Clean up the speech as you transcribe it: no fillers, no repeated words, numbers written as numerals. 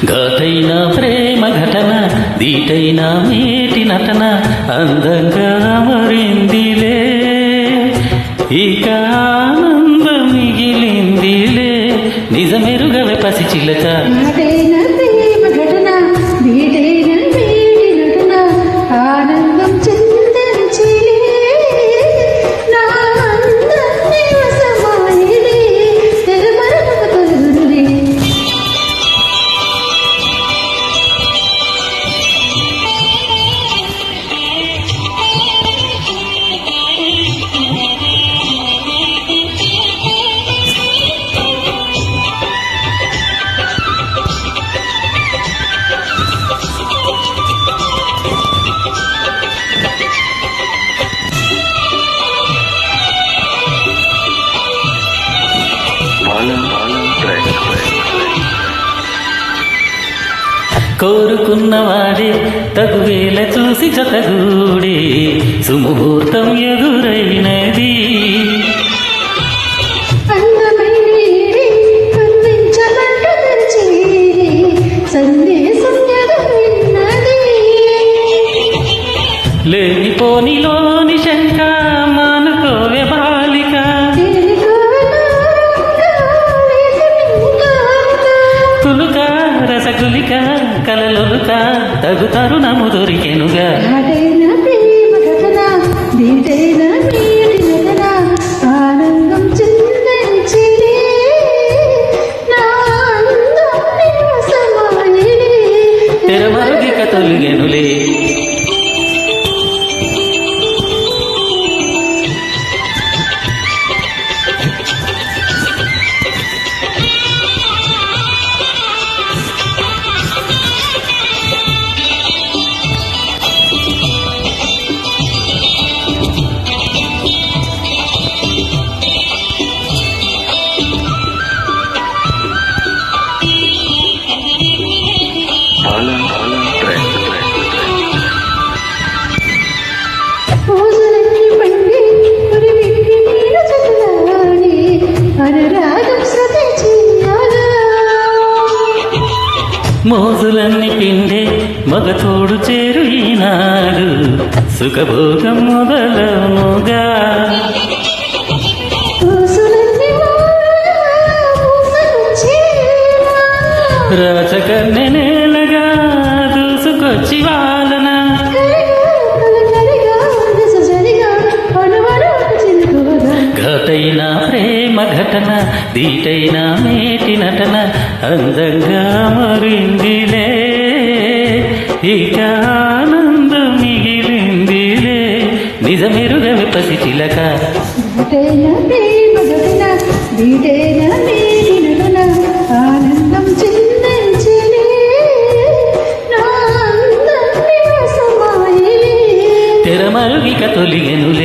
ఘాటైన ప్రేమ ఘటన దీటైన మేటి నటన అందంగా మరిందిలే ఇక ఆనందం మిగిలిందిలే నిజమెరుగవే పసి చిలక ఘాటైన ప్రేమ ఘటన దీటైన మేటి నటన ఆనందం చిందించిలే నా అందాన్ని వశమాయిలే తెరమరముగ తొలగునులే కోరుకున్నవాడే తగువేల చూసి జతగూడే సుముహూర్తం ఎదురైనది అందమైనది అందించబడ్డ తెరిచేది సందేశం ఎదురైనది లేనిపోనిలోని శంక మానుకోవే బాలిక కులుక రసగులిక కలలొలుక తగు తరుణము దొరికెనుగా ఘాటైన ప్రేమ ఘటన దీటైన మేటి నటన ఆనందం చిందించిలే నా అందాన్ని వశమాయిలే తెరమరుగిక తొలిగెనులే పూజలన్నీ పండి పురివిప్పి నీరు చల్లాడి అనురాగం శృతి చెయ్యాలా మోజులన్నీ పిండే మగతోడు చేరు ఈనాడు సుఖభోగం మొదలముగా పూసులన్నీ పూసకొచ్చేవా రాచకన్నె నేలగా దూసుకొచ్చి వాలన కలకలిగా సజరిగా అనువరకు చిలుకువగా ఘాటైన ప్రేమ ఘటన దీటైన మేటి నటన అందంగా మరిందిలే ఇక ఆనందం మిగిలిందిలే నిజమెరుగవే పసి చిలక ఘాటైన ప్రేమ ఘటన దీటైన మేటి నటన ఆనందం చిందించిలే నా అందాన్ని వశమాయిలే తెరమరుగిక తొలిగెనులే